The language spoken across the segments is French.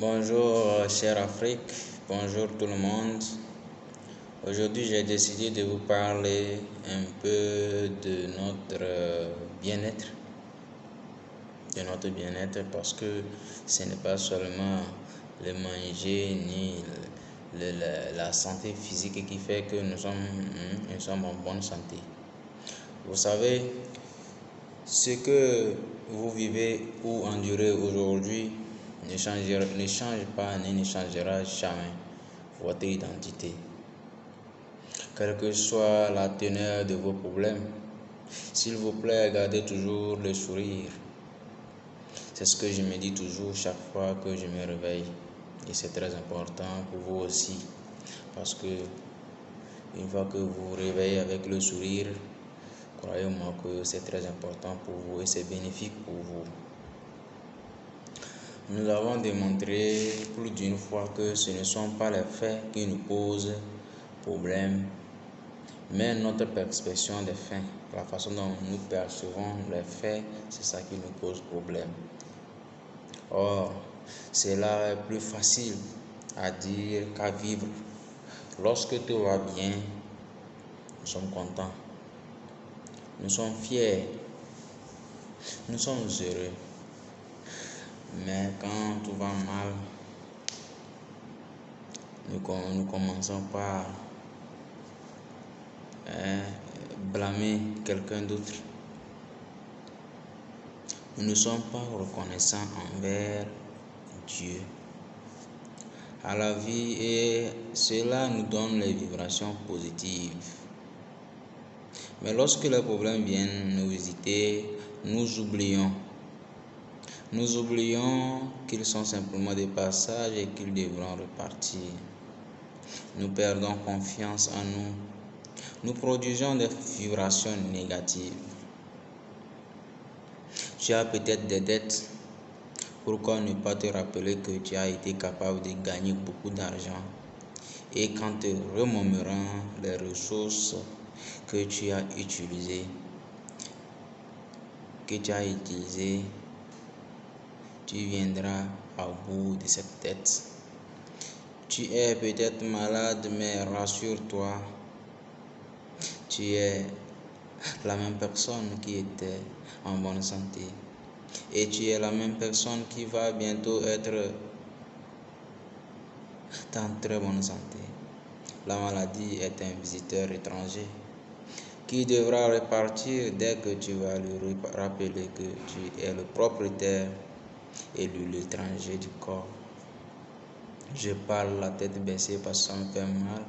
Bonjour chère Afrique, bonjour tout le monde. Aujourd'hui j'ai décidé de vous parler un peu de notre bien-être. Parce que ce n'est pas seulement le manger ni la santé physique qui fait que nous sommes en bonne santé. Vous savez, ce que vous vivez ou endurez aujourd'hui ne change pas ni ne changera jamais votre identité. Quelle que soit la teneur de vos problèmes, s'il vous plaît, gardez toujours le sourire. C'est ce que je me dis toujours chaque fois que je me réveille. Et c'est très important pour vous aussi. Parce que une fois que vous vous réveillez avec le sourire, croyez-moi que c'est très important pour vous et c'est bénéfique pour vous. Nous avons démontré plus d'une fois que ce ne sont pas les faits qui nous posent problème, mais notre perception des faits, la façon dont nous percevons les faits, c'est ça qui nous pose problème. Or, cela est plus facile à dire qu'à vivre. Lorsque tout va bien, nous sommes contents, nous sommes fiers, nous sommes heureux. Mais quand tout va mal, nous commençons par blâmer quelqu'un d'autre. Nous ne sommes pas reconnaissants envers Dieu à la vie et cela nous donne les vibrations positives. Mais lorsque les problèmes viennent nous visiter, nous oublions qu'ils sont simplement des passages et qu'ils devront repartir. Nous perdons confiance en nous. Nous produisons des vibrations négatives. Tu as peut-être des dettes. Pourquoi ne pas te rappeler que tu as été capable de gagner beaucoup d'argent et qu'en te remémorant les ressources que tu as utilisées, tu viendras à bout de cette dette. Tu es peut-être malade, mais rassure-toi, tu es la même personne qui était en bonne santé. Et tu es la même personne qui va bientôt être en très bonne santé. La maladie est un visiteur étranger qui devra repartir dès que tu vas lui rappeler que tu es le propriétaire et lui l'étranger du corps. Je parle la tête baissée parce que ça me fait mal.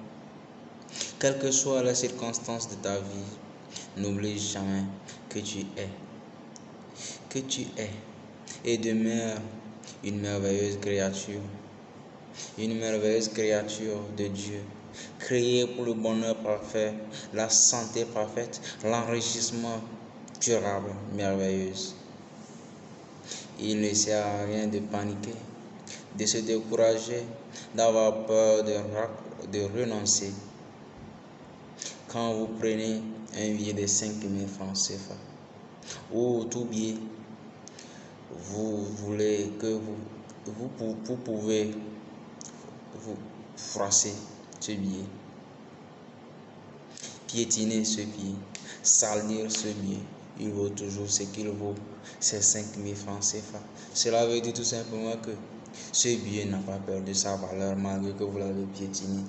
Quelles que soient les circonstances de ta vie, n'oublie jamais que tu es et demeure une merveilleuse créature de Dieu, créée pour le bonheur parfait, la santé parfaite, l'enrichissement durable, merveilleuse. Il ne sert à rien de paniquer, de se décourager, d'avoir peur, de renoncer. Quand vous prenez un billet de 5 000 francs CFA ou tout billet, vous voulez que vous pouvez vous froisser ce billet, piétiner ce billet, salir ce billet. Il vaut toujours ce qu'il vaut, c'est 5 000 francs CFA. Cela veut dire tout simplement que ce billet n'a pas perdu sa valeur malgré que vous l'avez piétiné,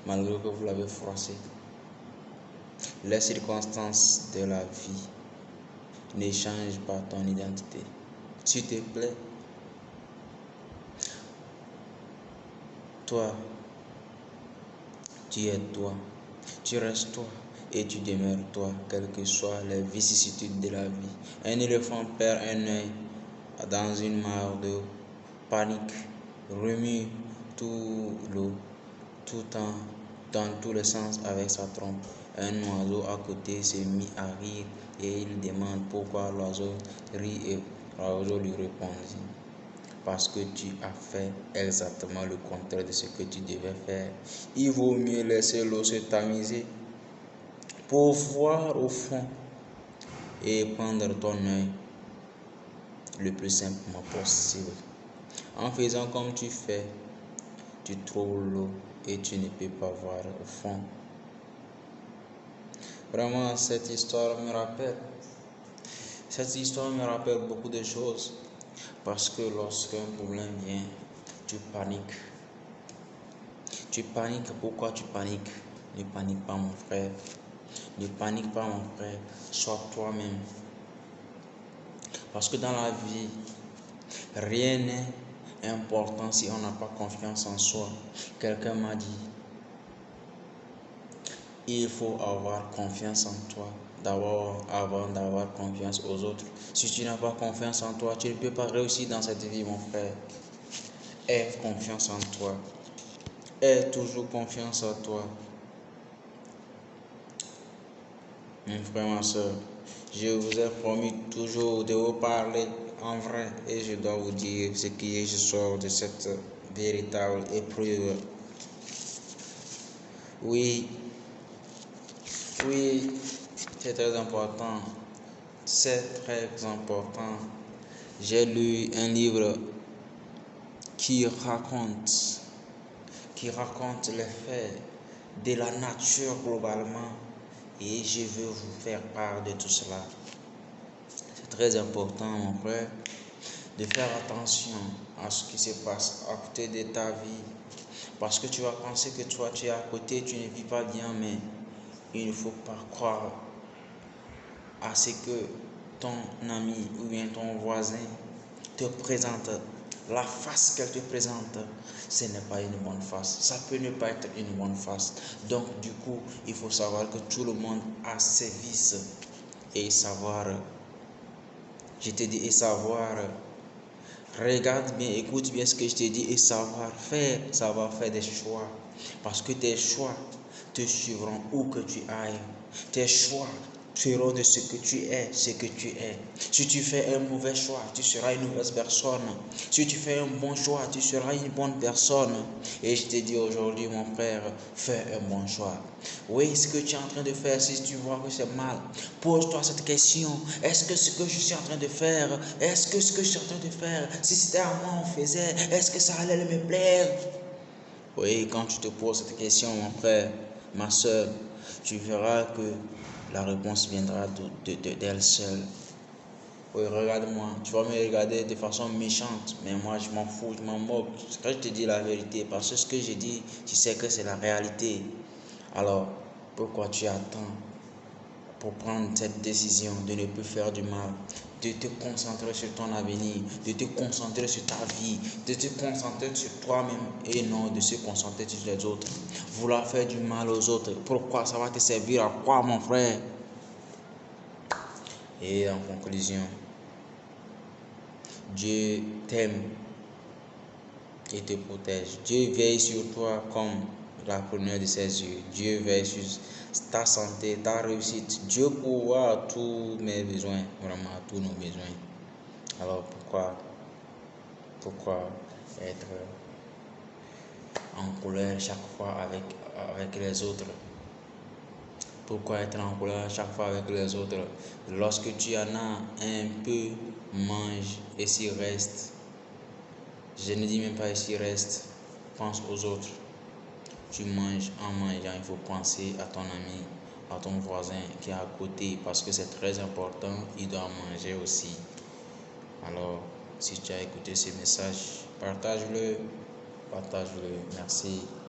malgré que vous l'avez froissé. Les circonstances de la vie ne changent pas ton identité. S'il te plaît, toi, tu es toi, tu restes toi et tu demeures toi, quelles que soient les vicissitudes de la vie. Un éléphant perd un œil dans une mare de panique, remue dans tous les sens avec sa trompe. Un oiseau à côté s'est mis à rire et il demande pourquoi l'oiseau rit et l'oiseau lui répondit: parce que tu as fait exactement le contraire de ce que tu devais faire. Il vaut mieux laisser l'eau se tamiser pour voir au fond et prendre ton œil le plus simplement possible. En faisant comme tu fais, tu trouves l'eau et tu ne peux pas voir au fond. Vraiment, cette histoire me rappelle beaucoup de choses. Parce que lorsqu'un problème vient, tu paniques. Tu paniques. Pourquoi tu paniques? Ne panique pas, mon frère. Ne panique pas, mon frère. Sois toi-même. Parce que dans la vie, rien n'est important si on n'a pas confiance en soi. Quelqu'un m'a dit, il faut avoir confiance en toi d'abord avant d'avoir confiance aux autres. Si tu n'as pas confiance en toi, tu ne peux pas réussir dans cette vie, mon frère. Aie confiance en toi. Aie toujours confiance en toi. Mon frère, ma soeur, je vous ai promis toujours de vous parler en vrai et je dois vous dire ce qui est je sors de cette véritable épreuve. Oui, c'est très important. C'est très important. J'ai lu un livre qui raconte les faits de la nature globalement et je veux vous faire part de tout cela. C'est très important, mon frère, de faire attention à ce qui se passe à côté de ta vie parce que tu vas penser que toi tu es à côté, tu ne vis pas bien, mais il ne faut pas croire à ce que ton ami ou bien ton voisin te présente. La face qu'elle te présente, ce n'est pas une bonne face. Ça peut ne pas être une bonne face. Donc, du coup, il faut savoir que tout le monde a ses vices. Et savoir, je te dis, et savoir, regarde bien, écoute bien ce que je te dis, et savoir faire des choix. Parce que tes choix te suivront où que tu ailles. Tes choix seront de ce que tu es, ce que tu es. Si tu fais un mauvais choix, tu seras une mauvaise personne. Si tu fais un bon choix, tu seras une bonne personne. Et je te dis aujourd'hui, mon frère, fais un bon choix. Oui, ce que tu es en train de faire, si tu vois que c'est mal, pose-toi cette question. Est-ce que ce que je suis en train de faire, si c'était à moi on faisait, est-ce que ça allait me plaire? Oui, quand tu te poses cette question, mon frère, ma soeur, tu verras que la réponse viendra d'elle seule. Oui, regarde-moi, tu vas me regarder de façon méchante, mais moi je m'en fous, je m'en moque. Quand je te dis la vérité, parce que ce que je dis, tu sais que c'est la réalité. Alors, pourquoi tu attends pour prendre cette décision de ne plus faire du mal, de te concentrer sur ton avenir, de te concentrer sur ta vie, de te concentrer sur toi-même et non de se concentrer sur les autres. Vouloir faire du mal aux autres, pourquoi? Ça va te servir à quoi, mon frère? Et en conclusion, Dieu t'aime et te protège. Dieu veille sur toi comme la première de ses yeux. Dieu veille sur ta santé, ta réussite. Dieu pourvoit à tous mes besoins, vraiment à tous nos besoins. Alors pourquoi être en colère chaque fois avec les autres? Pourquoi être en colère chaque fois avec les autres? Lorsque tu en as un peu, mange et s'il reste. Je ne dis même pas s'il reste, pense aux autres. Tu manges, en mangeant, il faut penser à ton ami, à ton voisin qui est à côté parce que c'est très important, il doit manger aussi. Alors, si tu as écouté ce message, partage-le. Merci.